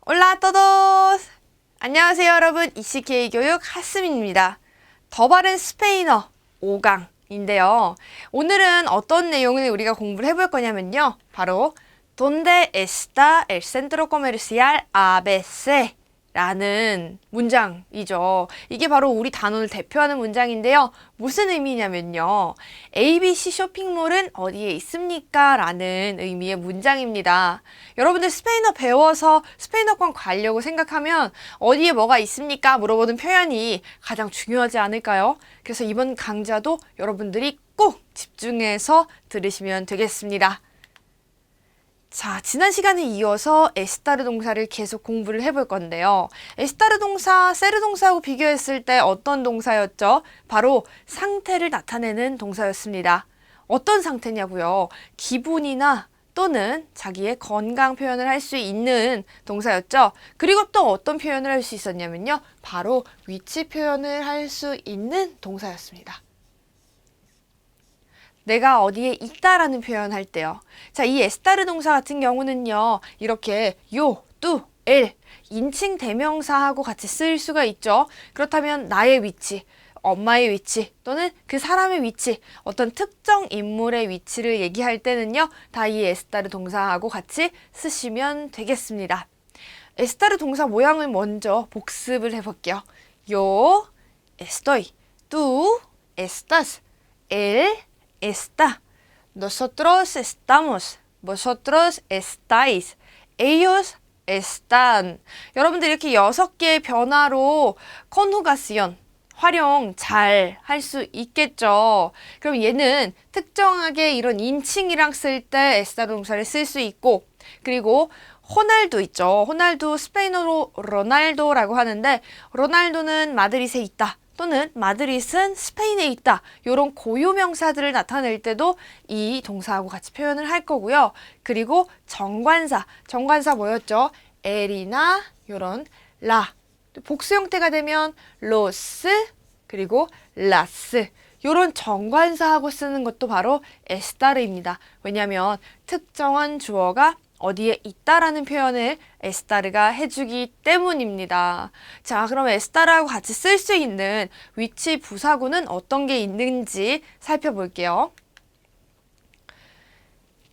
올라 todos! 안녕하세요 여러분, ECK 교육 하스민입니다. 더 바른 스페인어 5강인데요. 오늘은 어떤 내용을 우리가 공부를 해볼 거냐면요. 바로 ¿Dónde está el centro comercial ABC? 라는 문장이죠. 이게 바로 우리 단원을 대표하는 문장인데요. 무슨 의미냐면요. ABC 쇼핑몰은 어디에 있습니까? 라는 의미의 문장입니다. 여러분들 스페인어 배워서 스페인어권 가려고 생각하면 어디에 뭐가 있습니까? 물어보는 표현이 가장 중요하지 않을까요? 그래서 이번 강좌도 여러분들이 꼭 집중해서 들으시면 되겠습니다. 자, 지난 시간에 이어서 에스타르 동사를 계속 공부를 해볼 건데요. 에스타르 동사, 세르 동사하고 비교했을 때 어떤 동사였죠? 바로 상태를 나타내는 동사였습니다. 어떤 상태냐고요? 기분이나 또는 자기의 건강 표현을 할 수 있는 동사였죠. 그리고 또 어떤 표현을 할 수 있었냐면요. 바로 위치 표현을 할 수 있는 동사였습니다. 내가 어디에 있다라는 표현할 때요. 자, 이 에스타르 동사 같은 경우는요. 이렇게 요, 뚜, 엘, 인칭 대명사하고 같이 쓰일 수가 있죠. 그렇다면 나의 위치, 엄마의 위치 또는 그 사람의 위치, 어떤 특정 인물의 위치를 얘기할 때는요. 다 이 에스타르 동사하고 같이 쓰시면 되겠습니다. 에스타르 동사 모양을 먼저 복습을 해볼게요. Yo estoy, tú estás, él está, nosotros estamos, vosotros estáis, ellos están. 여러분들 이렇게 6개의 변화로 컨후가시온 활용 잘 할 수 있겠죠. 그럼 얘는 특정하게 이런 인칭이랑 쓸 때 에스타르 동사를 쓸 수 있고, 그리고 호날두 있죠. 호날두 스페인어로 로날도라고 하는데, 로날도는 마드리드에 있다. 또는 마드릿은 스페인에 있다. 이런 고유명사들을 나타낼 때도 이 동사하고 같이 표현을 할 거고요. 그리고 정관사 뭐였죠? 엘이나 이런 라. 복수 형태가 되면 로스 그리고 라스. 이런 정관사하고 쓰는 것도 바로 에스타르입니다. 왜냐하면 특정한 주어가 어디에 있다라는 표현을 에스타르가 해주기 때문입니다. 자, 그럼 에스타르하고 같이 쓸 수 있는 위치 부사구는 어떤 게 있는지 살펴볼게요.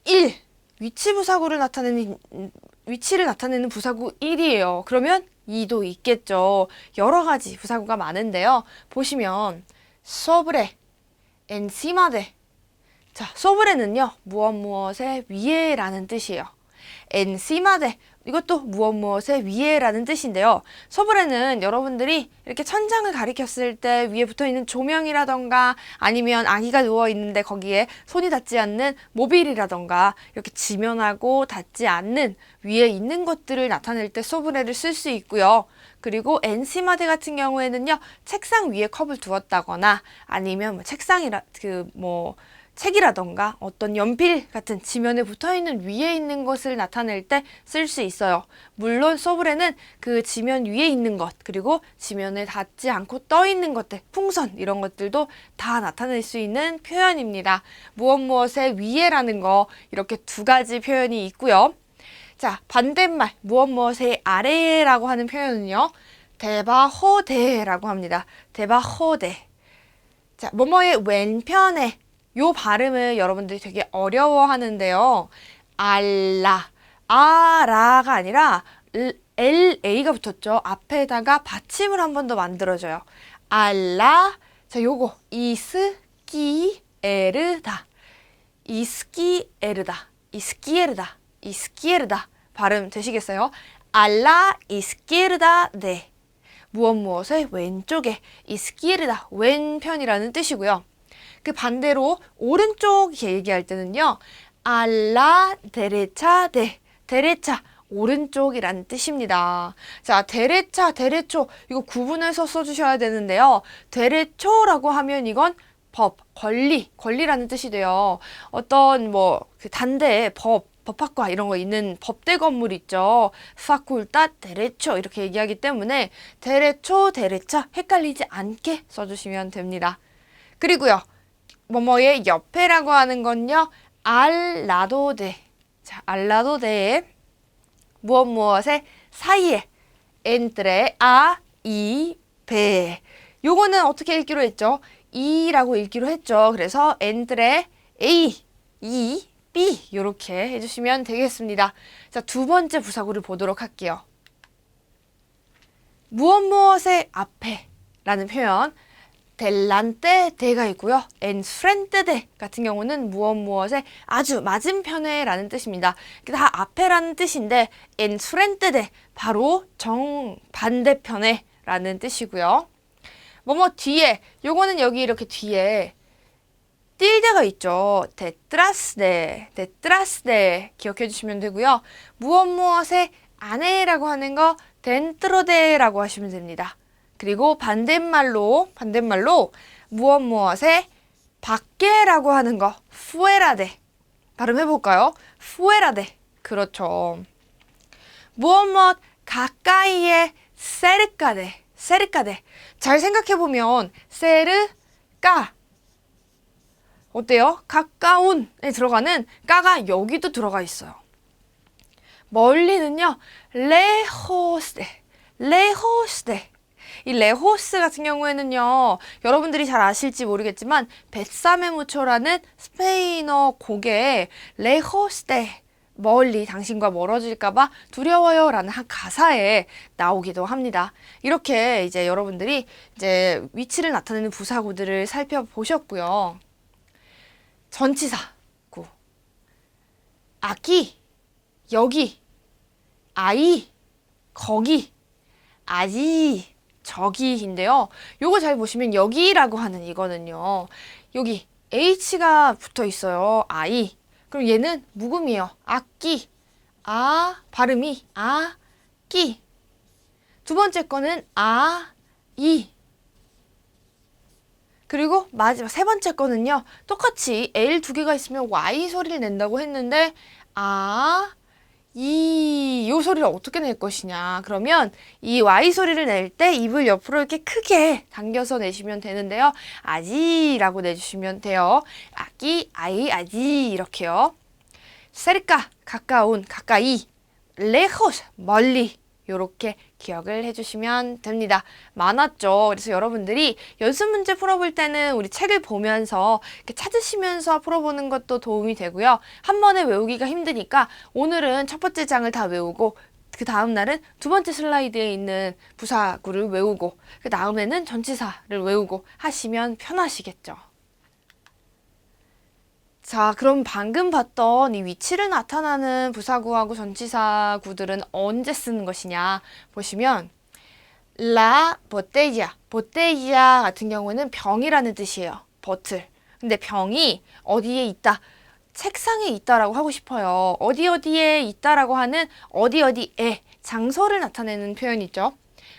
1. 위치 부사구를 위치를 나타내는 부사구 1이에요. 그러면 2도 있겠죠. 여러 가지 부사구가 많은데요. 보시면 sobre, encima de. 자, sobre는요. 무엇의 위에라는 뜻이에요. encima de 이것도 무엇의 위에라는 뜻인데요. 소브레는 여러분들이 이렇게 천장을 가리켰을 때 위에 붙어있는 조명이라던가 아니면 아기가 누워있는데 거기에 손이 닿지 않는 모빌이라던가 이렇게 지면하고 닿지 않는 위에 있는 것들을 나타낼 때 소브레를 쓸 수 있고요. 그리고 엔시마데 같은 경우에는요. 책상 위에 컵을 두었다거나 아니면 책이라던가 어떤 연필 같은 지면에 붙어있는 위에 있는 것을 나타낼 때 쓸 수 있어요. 물론 소브레는 그 지면 위에 있는 것 그리고 지면에 닿지 않고 떠있는 것들, 풍선 이런 것들도 다 나타낼 수 있는 표현입니다. 무엇의 위에라는 거 이렇게 두 가지 표현이 있고요. 자, 반대말 무엇의 아래라고 하는 표현은요. 데바호데라고 합니다. 데바호데. 자, 뭐뭐의 왼편에 요 발음을 여러분들이 되게 어려워하는데요. 라가 아니라 LA가 붙었죠. 앞에다가 받침을 한 번 더 만들어줘요. 알라. 자, 요거 이스키에르다. 이스키에르다. 발음 되시겠어요? 알라 이스키에르다 네. 무엇의 왼쪽에 이스키에르다 왼편이라는 뜻이고요. 그 반대로 오른쪽 얘기할 때는요. 알라 데레차 데. 데레차 오른쪽이라는 뜻입니다. 자, 데레초 이거 구분해서 써주셔야 되는데요. 데레초라고 하면 이건 법, 권리라는 뜻이 돼요. 어떤 그 단대에 법학과 이런 거 있는 법대 건물 있죠. 파쿨타 데레초 이렇게 얘기하기 때문에 데레초, 데레차 헷갈리지 않게 써주시면 됩니다. 그리고요. 뭐뭐의 옆에라고 하는 건요. 알라도데. 자, 알라도데에 무엇의 사이에. entre a y b. 요거는 어떻게 읽기로 했죠? 이라고 읽기로 했죠. 그래서 entre a, y, b 이렇게 해주시면 되겠습니다. 자, 두 번째 부사구를 보도록 할게요. 무엇무엇의 앞에 라는 표현, delante de가 있고요. enfrente de 같은 경우는 무엇무엇의 아주 맞은편에 라는 뜻입니다. 다 앞에라는 뜻인데 enfrente de 바로 정반대편에 라는 뜻이고요. 뭐뭐 뒤에, 요거는 여기 이렇게 뒤에 틸데가 있죠. detrás de 기억해 주시면 되고요. 무엇무엇의 안에라고 하는 거 dentro de라고 하시면 됩니다. 그리고 반대말로 무엇무엇의 밖에라고 하는 거 fuera de. 발음해 볼까요? fuera de. 그렇죠. 무엇무엇 가까이에 cerca de. 잘 생각해 보면 cerca 어때요? 가까운에 들어가는 까가 여기도 들어가 있어요. 멀리는요, lejos de. 이 lejos 같은 경우에는요, 여러분들이 잘 아실지 모르겠지만 뱃사메무초라는 스페인어 곡에 lejos de 멀리 당신과 멀어질까봐 두려워요 라는 한 가사에 나오기도 합니다. 이렇게 이제 여러분들이 이제 위치를 나타내는 부사구들을 살펴보셨고요. 전치사구. aquí, 여기, 아이, 거기, 아지, 저기인데요. 요거 잘 보시면 여기라고 하는 이거는요. 여기 H가 붙어 있어요. 아이. 그럼 얘는 묵음이에요. 아끼. 발음이 끼. 두 번째 거는 이. 그리고 마지막 세 번째 거는요. 똑같이 L 두 개가 있으면 Y 소리를 낸다고 했는데 요 소리를 어떻게 낼 것이냐. 그러면 이 Y 소리를 낼 때 입을 옆으로 이렇게 크게 당겨서 내시면 되는데요. 아지라고 내주시면 돼요. 아기, 아이, 아지 이렇게요. cerca, 가까운, 가까이, lejos, 멀리 요렇게 기억을 해주시면 됩니다. 많았죠? 그래서 여러분들이 연습 문제 풀어볼 때는 우리 책을 보면서 이렇게 찾으시면서 풀어보는 것도 도움이 되고요. 한 번에 외우기가 힘드니까 오늘은 첫 번째 장을 다 외우고 그 다음 날은 두 번째 슬라이드에 있는 부사구를 외우고 그 다음에는 전치사를 외우고 하시면 편하시겠죠. 자, 그럼 방금 봤던 이 위치를 나타나는 부사구하고 전치사구들은 언제 쓰는 것이냐 보시면 la botella 같은 경우는 병이라는 뜻이에요. 버틀. 근데 병이 어디에 있다? 책상에 있다라고 하고 싶어요. 어디에 있다라고 하는 어디에 장소를 나타내는 표현이죠.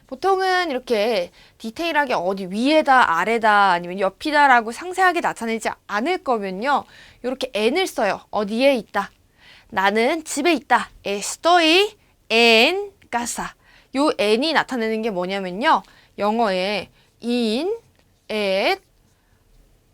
보통은 이렇게 디테일하게 어디 위에다, 아래다, 아니면 옆이다라고 상세하게 나타내지 않을 거면요. 이렇게 n을 써요. 어디에 있다. 나는 집에 있다. Estoy en casa. 요 n이 나타내는 게 뭐냐면요. 영어에 in, at,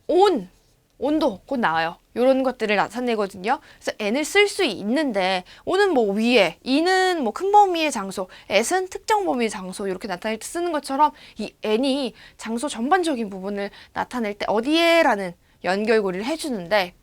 on, 온도 곧 나와요. 이런 것들을 나타내거든요. 그래서 n을 쓸 수 있는데 on은 뭐 위에, in은 뭐 큰 범위의 장소, at은 특정 범위의 장소 이렇게 나타낼 때 쓰는 것처럼 이 n이 장소 전반적인 부분을 나타낼 때 어디에라는 연결고리를 해주는데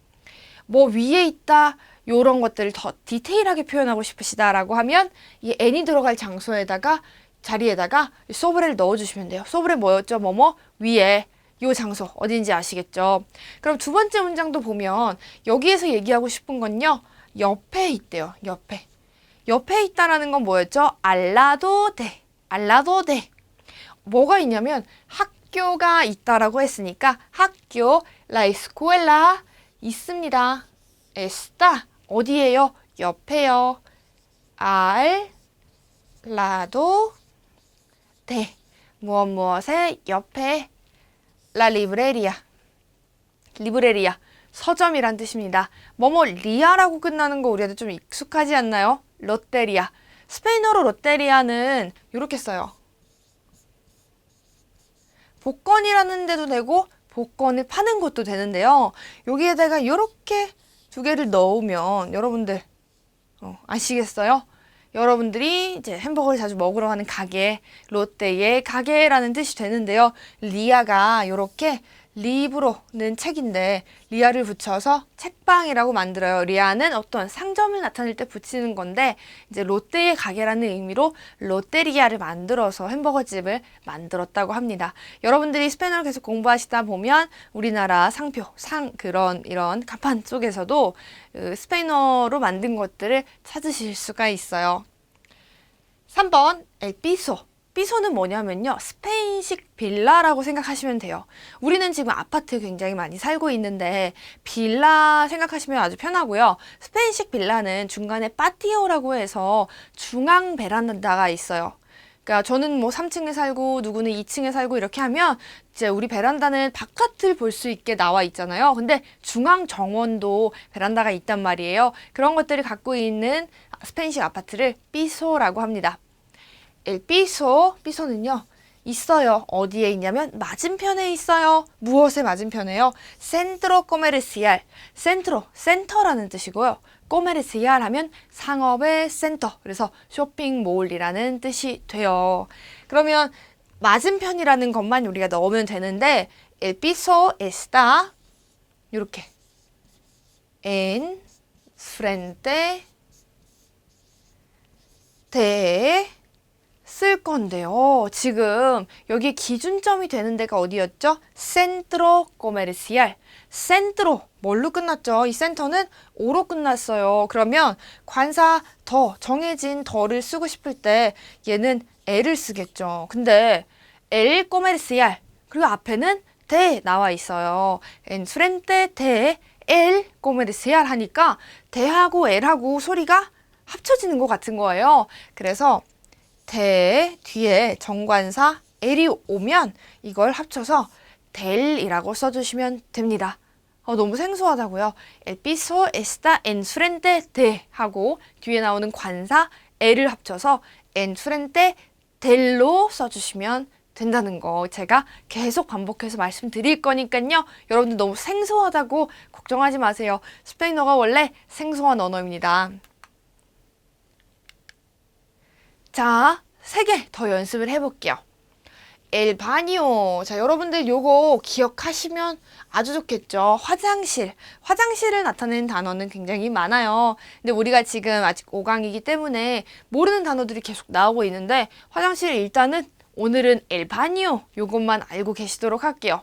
뭐 위에 있다 이런 것들을 더 디테일하게 표현하고 싶으시다라고 하면 이 n이 들어갈 장소에다가 자리에다가 소브레를 넣어주시면 돼요. 소브레 뭐였죠? 뭐뭐 위에 요 장소 어딘지 아시겠죠? 그럼 두 번째 문장도 보면 여기에서 얘기하고 싶은 건요. 옆에 있대요. 옆에 있다라는 건 뭐였죠? 알라도 돼. 뭐가 있냐면 학교가 있다라고 했으니까 학교 la escuela 있습니다. está 어디예요? 옆에요. al lado de 무엇의 옆에 La libreria. 서점이란 뜻입니다. 리아라고 끝나는 거 우리한테 좀 익숙하지 않나요? 롯데리아. 스페인어로 롯데리아는 이렇게 써요. 복권이라는 데도 되고 복권을 파는 것도 되는데요. 여기에다가 이렇게 두 개를 넣으면 여러분들 아시겠어요? 여러분들이 이제 햄버거를 자주 먹으러 가는 가게, 롯데의 가게라는 뜻이 되는데요. 리아가 이렇게 리브로는 책인데 리아를 붙여서 책방이라고 만들어요. 리아는 어떤 상점을 나타낼 때 붙이는 건데 이제 롯데의 가게라는 의미로 롯데리아를 만들어서 햄버거집을 만들었다고 합니다. 여러분들이 스페인어를 계속 공부하시다 보면 우리나라 상표, 이런 간판 속에서도 스페인어로 만든 것들을 찾으실 수가 있어요. 3번 엘피소. 삐소는 뭐냐면요. 스페인식 빌라라고 생각하시면 돼요. 우리는 지금 아파트 굉장히 많이 살고 있는데 빌라 생각하시면 아주 편하고요. 스페인식 빌라는 중간에 파티오라고 해서 중앙 베란다가 있어요. 그러니까 저는 뭐 3층에 살고 누구는 2층에 살고 이렇게 하면 이제 우리 베란다는 바깥을 볼 수 있게 나와 있잖아요. 근데 중앙 정원도 베란다가 있단 말이에요. 그런 것들을 갖고 있는 스페인식 아파트를 삐소라고 합니다. 삐소는요, 있어요. 어디에 있냐면 맞은편에 있어요. 무엇의 맞은편에요? 센트로 코메르시알. 센터라는 뜻이고요. 코메르시알 하면 상업의 센터. 그래서 쇼핑몰이라는 뜻이 돼요. 그러면 맞은편이라는 것만 우리가 넣으면 되는데 el piso está 이렇게 en frente de 쓸 건데요. 지금 여기 기준점이 되는 데가 어디였죠? 센트로 코메르시알. 센트로 뭘로 끝났죠? 이 센터는 오로 끝났어요. 그러면 관사 더, 정해진 더를 쓰고 싶을 때 얘는 L을 쓰겠죠. 근데 El comercial 그리고 앞에는 de 나와 있어요. En frente de el comercial 하니까 de하고 L하고 소리가 합쳐지는 것 같은 거예요. 그래서 대 뒤에 정관사 L이 오면 이걸 합쳐서 델이라고 써주시면 됩니다. 너무 생소하다고요? El piso está en frente de 하고 뒤에 나오는 관사 L을 합쳐서 en frente del로 써주시면 된다는 거 제가 계속 반복해서 말씀드릴 거니까요. 여러분들 너무 생소하다고 걱정하지 마세요. 스페인어가 원래 생소한 언어입니다. 자, 3개 더 연습을 해볼게요. El baño. 자, 여러분들 요거 기억하시면 아주 좋겠죠. 화장실. 화장실을 나타내는 단어는 굉장히 많아요. 근데 우리가 지금 아직 5강이기 때문에 모르는 단어들이 계속 나오고 있는데 화장실 일단은 오늘은 El baño 요것만 알고 계시도록 할게요.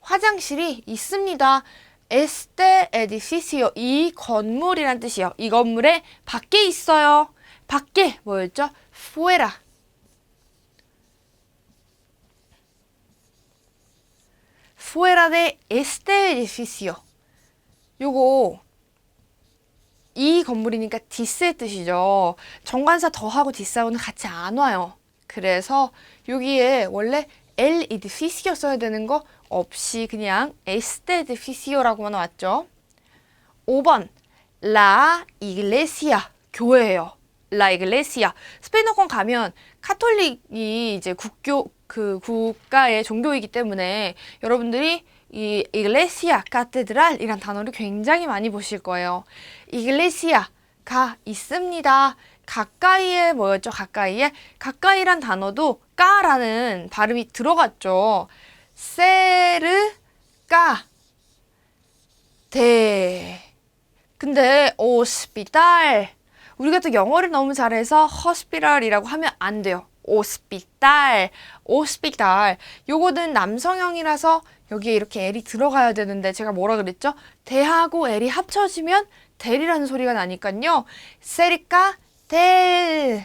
화장실이 있습니다. Este edificio. 이 건물이란 뜻이에요. 이 건물의 밖에 있어요. 밖에 뭐였죠? fuera. fuera de este edificio. 요거 이 건물이니까 this의 뜻이죠. 정관사 더하고 this하고는 같이 안 와요. 그래서 여기에 원래 el edificio 써야 되는 거 없이 그냥 este edificio라고만 왔죠. 5번 la iglesia. 교회예요. La iglesia. 스페인어권 가면 카톨릭이 이제 국가의 종교이기 때문에 여러분들이 이 iglesia, catedral 이란 단어를 굉장히 많이 보실 거예요. iglesia가 있습니다. 가까이에 뭐였죠? 가까이란 단어도 까라는 발음이 들어갔죠. 세르까 데. 근데 hospital 우리가 또 영어를 너무 잘해서 hospital이라고 하면 안 돼요. hospital. 요거는 남성형이라서 여기에 이렇게 L이 들어가야 되는데 제가 뭐라 그랬죠? 대하고 L이 합쳐지면 델이라는 소리가 나니까요. cerca del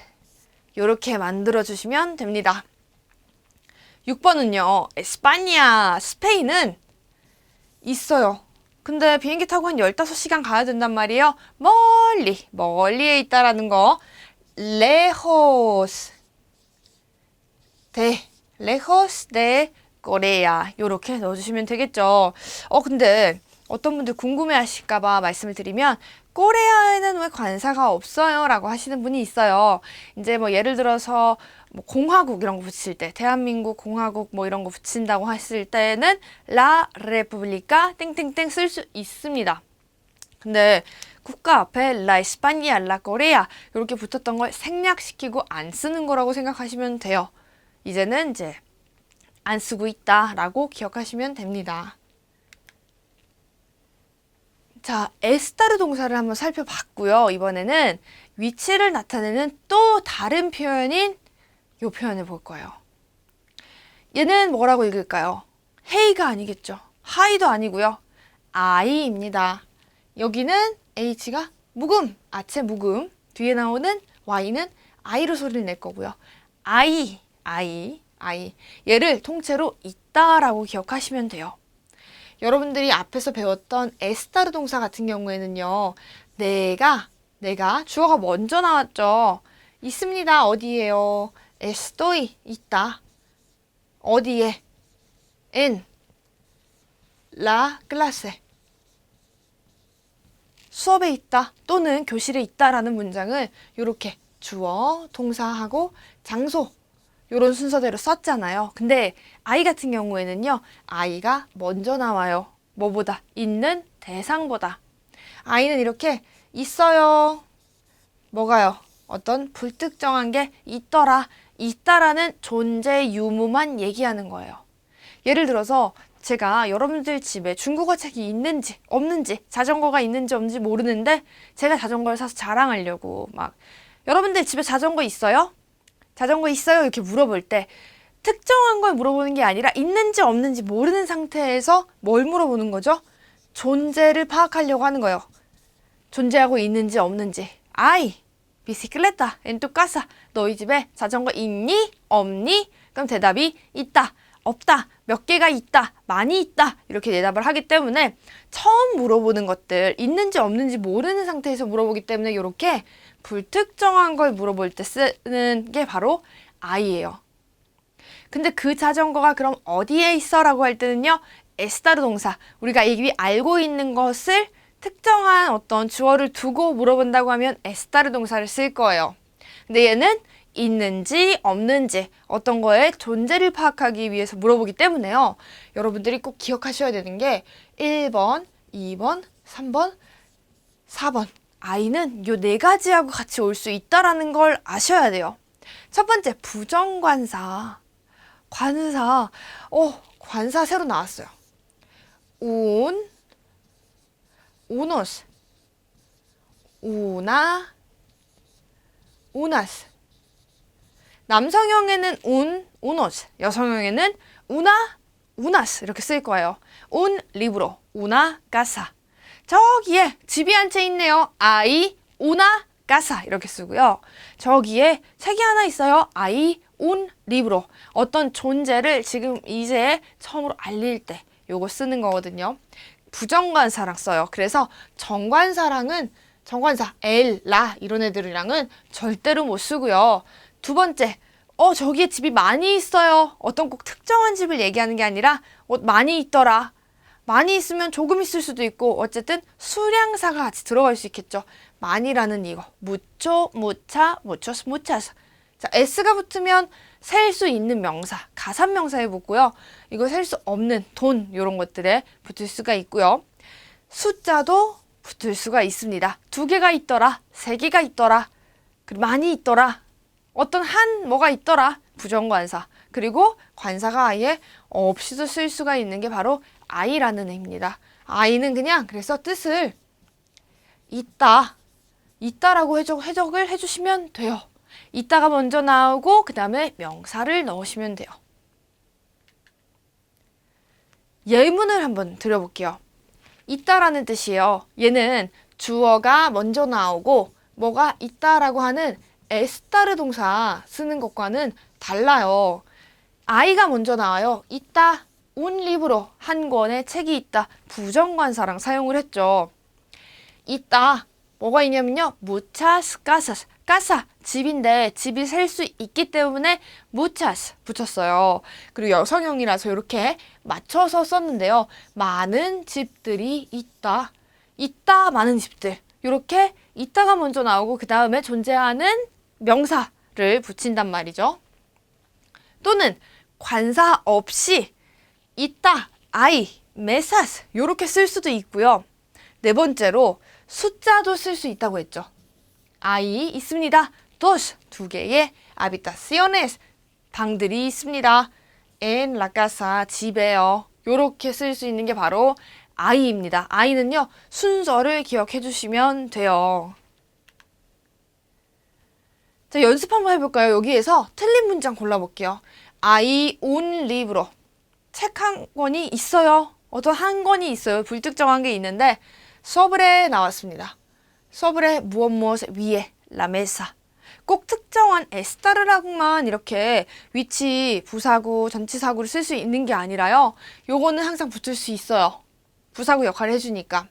요렇게 만들어주시면 됩니다. 6번은요. 에스파냐. 스페인은 있어요. 근데 비행기 타고 한 15시간 가야 된단 말이에요. 멀리에 있다라는 거. lejos de Corea. 요렇게 넣어주시면 되겠죠. 근데 어떤 분들 궁금해 하실까봐 말씀을 드리면 꼬레아에는 왜 관사가 없어요? 라고 하시는 분이 있어요. 이제 뭐 예를 들어서 뭐 공화국 이런 거 붙일 때 대한민국 공화국 뭐 이런 거 붙인다고 했을 때는 La República 땡땡땡 쓸 수 있습니다. 근데 국가 앞에 라 에스파냐, 라 코레아 이렇게 붙었던 걸 생략시키고 안 쓰는 거라고 생각하시면 돼요. 이제는 이제 안 쓰고 있다라고 기억하시면 됩니다. 자, 에스타르 동사를 한번 살펴봤고요. 이번에는 위치를 나타내는 또 다른 표현인 이 표현을 볼 거예요. 얘는 뭐라고 읽을까요? 헤이가 아니겠죠. 하이도 아니고요. 아이입니다. 여기는 H가 묵음, 아체 묵음. 뒤에 나오는 Y는 I로 소리를 낼 거고요. 아이. 얘를 통째로 있다라고 기억하시면 돼요. 여러분들이 앞에서 배웠던 에스타르 동사 같은 경우에는요. 내가 주어가 먼저 나왔죠. 있습니다. 어디에요? estoy 있다. 어디에? en la clase 수업에 있다 또는 교실에 있다라는 문장을 이렇게 주어, 동사하고 장소 이런 순서대로 썼잖아요. 근데 I 같은 경우에는요. I가 먼저 나와요. 뭐보다? 있는 대상보다. I는 이렇게 있어요. 뭐가요? 어떤 불특정한 게 있더라. 있다라는 존재 유무만 얘기하는 거예요. 예를 들어서 제가 여러분들 집에 중국어 책이 있는지 없는지 자전거가 있는지 없는지 모르는데 제가 자전거를 사서 자랑하려고 막 여러분들 집에 자전거 있어요? 자전거 있어요? 이렇게 물어볼 때 특정한 걸 물어보는 게 아니라 있는지 없는지 모르는 상태에서 뭘 물어보는 거죠? 존재를 파악하려고 하는 거예요. 존재하고 있는지 없는지. 아이, 비시클레타, 엔투카사. 너희 집에 자전거 있니? 없니? 그럼 대답이 있다, 없다, 몇 개가 있다, 많이 있다 이렇게 대답을 하기 때문에 처음 물어보는 것들 있는지 없는지 모르는 상태에서 물어보기 때문에 이렇게 불특정한 걸 물어볼 때 쓰는 게 바로 I예요. 근데 그 자전거가 그럼 어디에 있어? 라고 할 때는요. 에스타르 동사, 우리가 이미 알고 있는 것을 특정한 어떤 주어를 두고 물어본다고 하면 에스타르 동사를 쓸 거예요. 근데 얘는 있는지 없는지 어떤 거의 존재를 파악하기 위해서 물어보기 때문에요. 여러분들이 꼭 기억하셔야 되는 게 1번, 2번, 3번, 4번 I는 요 네 가지하고 같이 올 수 있다라는 걸 아셔야 돼요. 첫 번째, 부정관사. 관사 새로 나왔어요. unos, una, unas. 남성형에는 unos, 여성형에는 una, unas 이렇게 쓸 거예요. un libro, una casa. 저기에 집이 한 채 있네요. I, una casa 이렇게 쓰고요. 저기에 책이 하나 있어요. I, un libro. 어떤 존재를 지금 이제 처음으로 알릴 때 요거 쓰는 거거든요. 부정관사랑 써요. 그래서 정관사랑은 정관사 el, la 이런 애들이랑은 절대로 못 쓰고요. 두 번째, 저기에 집이 많이 있어요. 어떤 꼭 특정한 집을 얘기하는 게 아니라 많이 있더라. 많이 있으면 조금 있을 수도 있고 어쨌든 수량사가 같이 들어갈 수 있겠죠. 많이라는 이거 mucho, mucha, muchos, muchas. 자, s가 붙으면 셀 수 있는 명사, 가산명사에 붙고요. 이거 셀 수 없는 돈 이런 것들에 붙을 수가 있고요. 숫자도 붙을 수가 있습니다. 2개가 있더라, 3개가 있더라, 많이 있더라, 어떤 한 뭐가 있더라, 부정관사. 그리고 관사가 아예 없이도 쓸 수가 있는 게 바로 I라는 애입니다. I는 그냥 그래서 뜻을 있다라고 해석을 해주시면 돼요. 있다가 먼저 나오고 그 다음에 명사를 넣으시면 돼요. 예문을 한번 드려볼게요. 있다라는 뜻이에요. 얘는 주어가 먼저 나오고 뭐가 있다라고 하는 에스타르 동사 쓰는 것과는 달라요. I가 먼저 나와요. 있다, un libro, 한 권의 책이 있다. 부정관사랑 사용을 했죠. 있다, 뭐가 있냐면요. muchas casas, casa, 집인데 집이 셀 수 있기 때문에 muchas 붙였어요. 그리고 여성형이라서 이렇게 맞춰서 썼는데요. 많은 집들이 있다. 많은 집들. 이렇게 있다가 먼저 나오고 그 다음에 존재하는 명사를 붙인단 말이죠. 또는 관사 없이 있다, I, mesas 이렇게 쓸 수도 있고요. 네 번째로 숫자도 쓸 수 있다고 했죠. 아이 있습니다. dos, 2개의 habitaciones, 방들이 있습니다. en la casa, 집에요. 요렇게 쓸 수 있는 게 바로 아이입니다. 아이는요, 순서를 기억해 주시면 돼요. 자, 연습 한번 해볼까요? 여기에서 틀린 문장 골라볼게요. Hay un libro. 책 한 권이 있어요. 어떤 한 권이 있어요. 불특정한 게 있는데 sobre 나왔습니다. sobre 무엇 위에 la mesa. 꼭 특정한 estar라고만 이렇게 위치, 부사구, 전치사구를 쓸 수 있는 게 아니라요. 요거는 항상 붙을 수 있어요. 부사구 역할을 해주니까.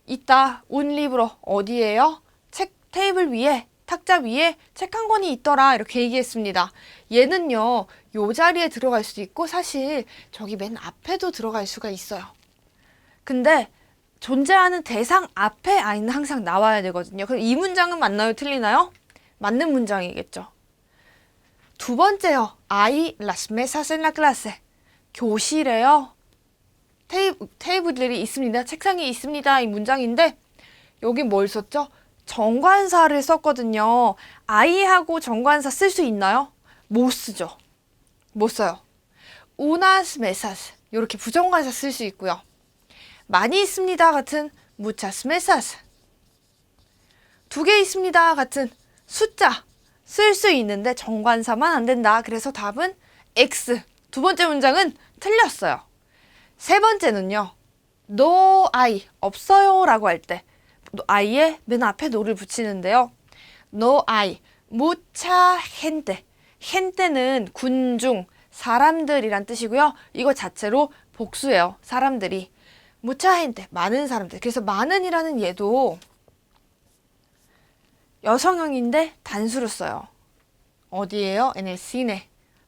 있다, un libro 어디에요? 책 테이블 위에, 탁자 위에 책 한 권이 있더라 이렇게 얘기했습니다. 얘는요, 요 자리에 들어갈 수도 있고 사실 저기 맨 앞에도 들어갈 수가 있어요. 근데 존재하는 대상 앞에 아이는 항상 나와야 되거든요. 그럼 이 문장은 맞나요? 틀리나요? 맞는 문장이겠죠. 두 번째요. Hay las mesas en la clase. 교실에요. 테이블들이 있습니다. 책상이 있습니다. 이 문장인데 여기 뭘 썼죠? 정관사를 썼거든요. 아이하고 정관사 쓸 수 있나요? 못 쓰죠. 못 써요. unas mesas 이렇게 부정관사 쓸 수 있고요. 많이 있습니다 같은 muchas mesas. 2개 있습니다 같은 숫자 쓸 수 있는데 정관사만 안 된다. 그래서 답은 X. 두 번째 문장은 틀렸어요. 세 번째는요. no hay 없어요 라고 할 때 i의 맨 앞에 no를 붙이는데요. no hay mucha gente. gente는 군중, 사람들이란 뜻이고요. 이거 자체로 복수예요. 사람들이. mucha gente, 많은 사람들. 그래서 많은이라는 얘도 여성형인데 단수로 써요. 어디에요? en el cine.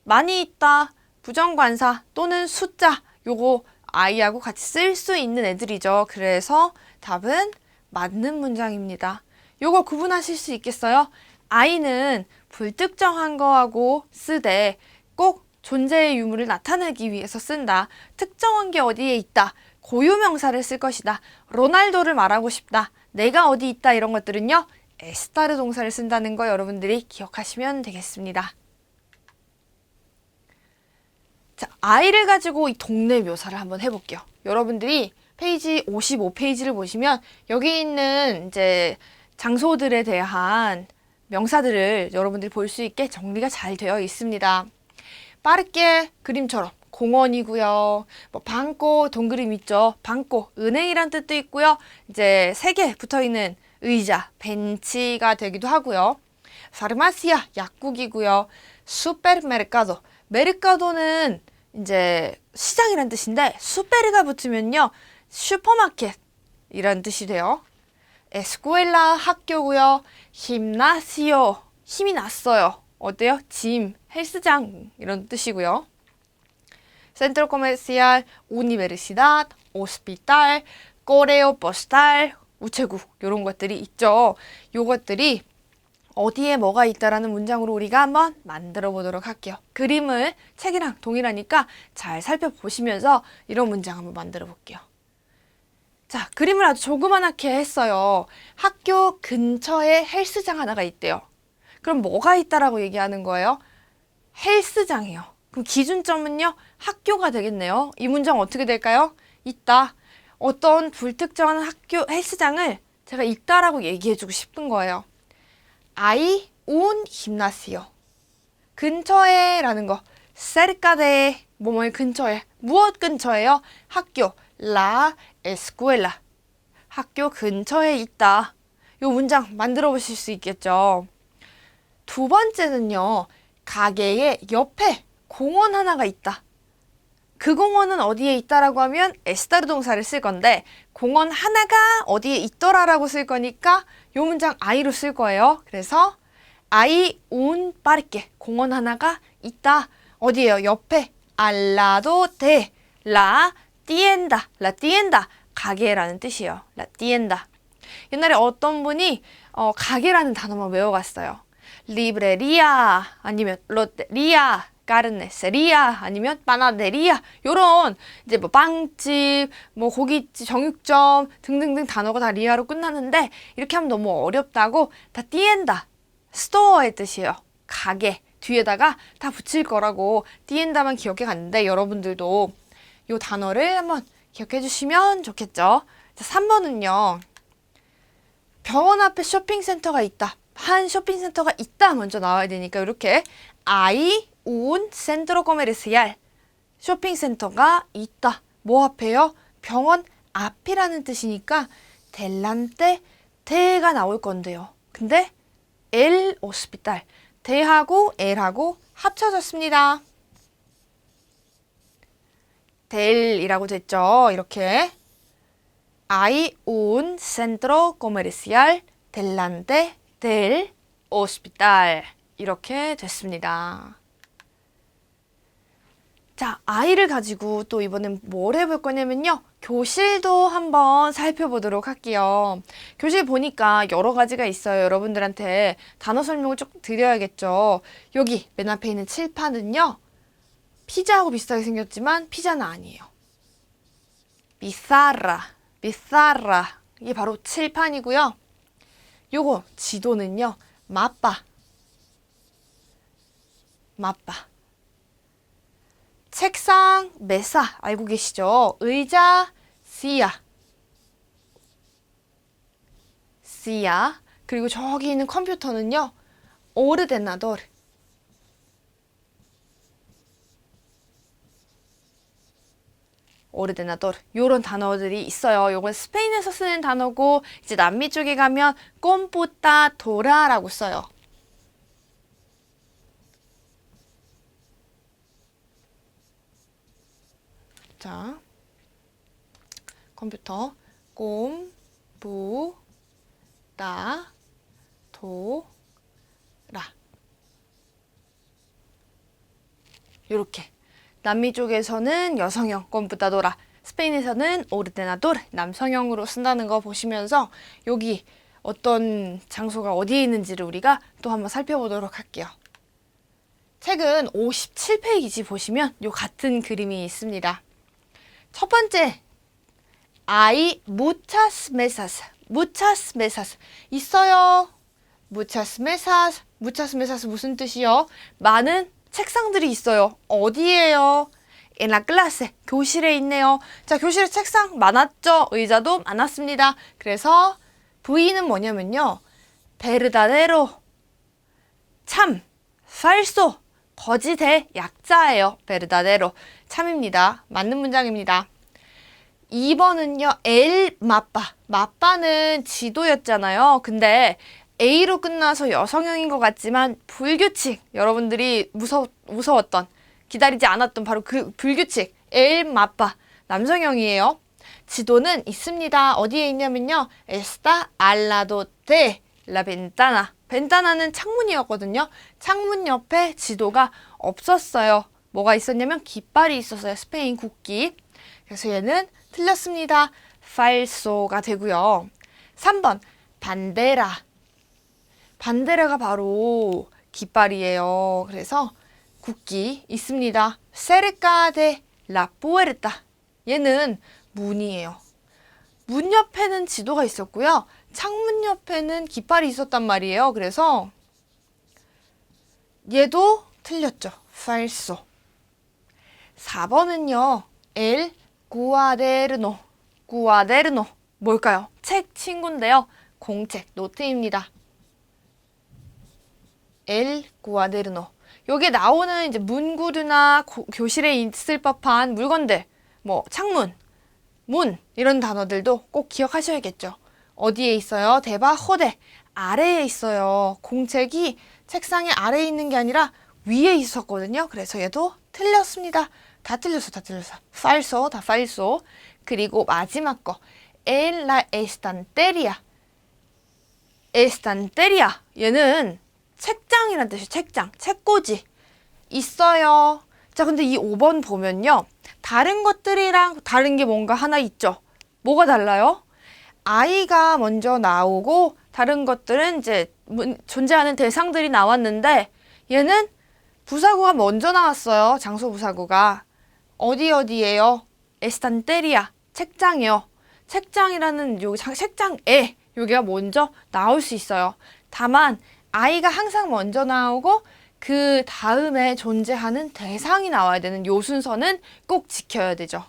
많이 있다, 부정관사 또는 숫자. 요거 아이하고 같이 쓸 수 있는 애들이죠. 그래서 답은 맞는 문장입니다. 요거 구분하실 수 있겠어요? 아이는 불특정한 거하고 쓰되 꼭 존재의 유무를 나타내기 위해서 쓴다. 특정한 게 어디에 있다. 고유명사를 쓸 것이다. 로날도를 말하고 싶다. 내가 어디 있다. 이런 것들은요. 에스타르 동사를 쓴다는 거 여러분들이 기억하시면 되겠습니다. 자, 아이를 가지고 이 동네 묘사를 한번 해볼게요. 여러분들이 페이지 55페이지를 보시면 여기 있는 이제 장소들에 대한 명사들을 여러분들이 볼 수 있게 정리가 잘 되어 있습니다. 빠르게 그림처럼 공원이고요. 뭐 방고 동그림 있죠. 방고 은행이란 뜻도 있고요. 이제 3개 붙어있는 의자, 벤치가 되기도 하고요. 파르마시아 약국이고요. 수페르메르카도 메르카도는 이제 시장이란 뜻인데 수페르가 붙으면요. 슈퍼마켓이란 뜻이 돼요. 에스쿠엘라 학교고요. 힘나시오 힘이 났어요. 어때요? 짐, 헬스장 이런 뜻이고요. 센트로 코메시알, 우니베르시다드, 오스피탈, 꼬레오 포스탈, 우체국 이런 것들이 있죠. 요것들이 어디에 뭐가 있다라는 문장으로 우리가 한번 만들어 보도록 할게요. 그림을 책이랑 동일하니까 잘 살펴보시면서 이런 문장 한번 만들어 볼게요. 자, 그림을 아주 조그맣게 했어요. 학교 근처에 헬스장 하나가 있대요. 그럼 뭐가 있다라고 얘기하는 거예요? 헬스장이요. 그럼 기준점은요? 학교가 되겠네요. 이 문장 어떻게 될까요? 있다. 어떤 불특정한 학교 헬스장을 제가 있다라고 얘기해주고 싶은 거예요. Hay un gimnasio. 근처에 라는 거. cerca de 뭐뭐의 근처에. 무엇 근처에요? 학교. La escuela. 학교 근처에 있다. 이 문장 만들어 보실 수 있겠죠. 두 번째는요. 가게의 옆에 공원 하나가 있다. 그 공원은 어디에 있다라고 하면 에스타르 동사를 쓸 건데 공원 하나가 어디에 있더라라고 쓸 거니까 이 문장 I로 쓸 거예요. 그래서 hay un parque. 공원 하나가 있다. 어디에요? 옆에. al lado de la tienda. la tienda. 가게라는 뜻이에요. la tienda. 옛날에 어떤 분이 가게라는 단어만 외워갔어요. librería 아니면 lotería 까르네세리아 아니면 파나데리아 요런 이제 뭐 빵집, 뭐 고깃집, 정육점 등등등 단어가 다 리아로 끝나는데 이렇게 하면 너무 어렵다고 다 띠엔다 스토어의 뜻이에요. 가게 뒤에다가 다 붙일 거라고 띠엔다만 기억해 갔는데 여러분들도 요 단어를 한번 기억해 주시면 좋겠죠. 자, 3번은요. 병원 앞에 쇼핑센터가 있다. 한 쇼핑센터가 있다 먼저 나와야 되니까 이렇게 hay un centro comercial 쇼핑센터가 있다. 뭐 앞에요? 병원 앞이라는 뜻이니까 delante 대가 나올 건데요. 근데 el hospital 대하고 el하고 합쳐졌습니다. del이라고 됐죠. 이렇게 hay un centro comercial delante del hospital 이렇게 됐습니다. 자, 아이를 가지고 또 이번엔 뭘 해볼 거냐면요. 교실도 한번 살펴보도록 할게요. 교실 보니까 여러 가지가 있어요. 여러분들한테 단어 설명을 조금 드려야겠죠. 여기 맨 앞에 있는 칠판은요. 피자하고 비슷하게 생겼지만 피자는 아니에요. 비사라, 비사라. 이게 바로 칠판이고요. 요거 지도는요. 마빠, 마빠. 책상, 메사 알고 계시죠? 의자, 시야. 시야. 그리고 저기 있는 컴퓨터는요. 오르데나도르. 오르데나도르. 요런 단어들이 있어요. 요건 스페인에서 쓰는 단어고 이제 남미 쪽에 가면 꼼푸타도라라고 써요. 자, 컴퓨터 꼼푸타도라 요렇게 남미 쪽에서는 여성형 꼼푸타도라 스페인에서는 오르데나도르 남성형으로 쓴다는 거 보시면서 여기 어떤 장소가 어디에 있는지를 우리가 또 한번 살펴보도록 할게요. 책은 57페이지 보시면 요 같은 그림이 있습니다. 첫 번째, hay muchas mesas. muchas mesas. 있어요. muchas mesas. muchas mesas 무슨 뜻이요? 많은 책상들이 있어요. 어디예요? en la clase. 교실에 있네요. 자, 교실에 책상 많았죠? 의자도 많았습니다. 그래서 V는 뭐냐면요. verdadero. 참. falso. 거짓의 약자예요. verdadero. 참입니다. 맞는 문장입니다. 2번은요. el mapa. 마빠는 지도였잖아요. 근데 A로 끝나서 여성형인 것 같지만 불규칙. 여러분들이 무서웠던 기다리지 않았던 바로 그 불규칙. el mapa. 남성형이에요. 지도는 있습니다. 어디에 있냐면요. está al lado de la ventana. 벤타나는 창문이었거든요. 창문 옆에 지도가 없었어요. 뭐가 있었냐면 깃발이 있었어요. 스페인 국기. 그래서 얘는 틀렸습니다. falso가 되고요. 3번 반데라. 반데라가 바로 깃발이에요. 그래서 국기 있습니다. cerca de la puerta. 얘는 문이에요. 문 옆에는 지도가 있었고요. 창문 옆에는 깃발이 있었단 말이에요. 그래서 얘도 틀렸죠. falso. 4번은요. el cuaderno. cuaderno. 뭘까요? 책 친구인데요. 공책, 노트입니다. el cuaderno. 여기에 나오는 이제 문구류나 교실에 있을 법한 물건들, 뭐 창문, 문 이런 단어들도 꼭 기억하셔야겠죠. 어디에 있어요? 데바호데 아래에 있어요. 공책이 책상의 아래에 있는 게 아니라 위에 있었거든요. 그래서 얘도 틀렸습니다. 다 틀렸어. falso, 다 falso. 그리고 마지막 거 en la estantería. estantería. 얘는 책장이란 뜻이에요. 책장, 책꽂이 있어요. 자, 근데 이 5번 보면요. 다른 것들이랑 다른 게 뭔가 하나 있죠. 뭐가 달라요? 아이가 먼저 나오고 다른 것들은 이제 존재하는 대상들이 나왔는데 얘는 부사구가 먼저 나왔어요. 장소 부사구가. 어디예요? 에스탄테리아, 책장이요. 책장이라는 요 책장에 여기가 먼저 나올 수 있어요. 다만 아이가 항상 먼저 나오고 그 다음에 존재하는 대상이 나와야 되는 요 순서는 꼭 지켜야 되죠.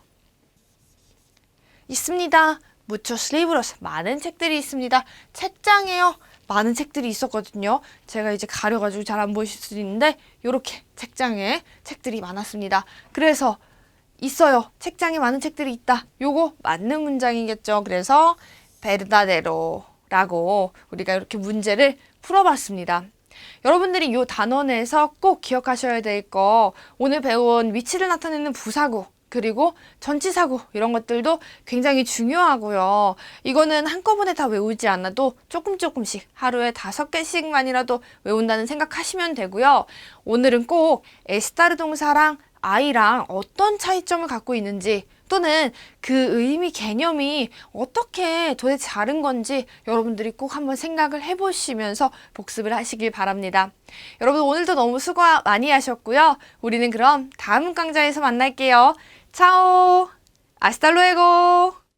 있습니다. muchos libros. 많은 책들이 있습니다. 책장에요. 많은 책들이 있었거든요. 제가 이제 가려가지고 잘 안 보이실 수도 있는데 요렇게 책장에 책들이 많았습니다. 그래서 있어요. 책장에 많은 책들이 있다. 요거 맞는 문장이겠죠. 그래서 verdadero라고 우리가 이렇게 문제를 풀어봤습니다. 여러분들이 이 단원에서 꼭 기억하셔야 될 거 오늘 배운 위치를 나타내는 부사구 그리고 전치사구 이런 것들도 굉장히 중요하고요. 이거는 한꺼번에 다 외우지 않아도 조금씩 하루에 5개씩만이라도 외운다는 생각하시면 되고요. 오늘은 꼭 에스타르 동사랑 아이랑 어떤 차이점을 갖고 있는지 또는 그 의미 개념이 어떻게 도대체 다른 건지 여러분들이 꼭 한번 생각을 해보시면서 복습을 하시길 바랍니다. 여러분 오늘도 너무 수고 많이 하셨고요. 우리는 그럼 다음 강좌에서 만날게요. 차오! 아스탈루에고!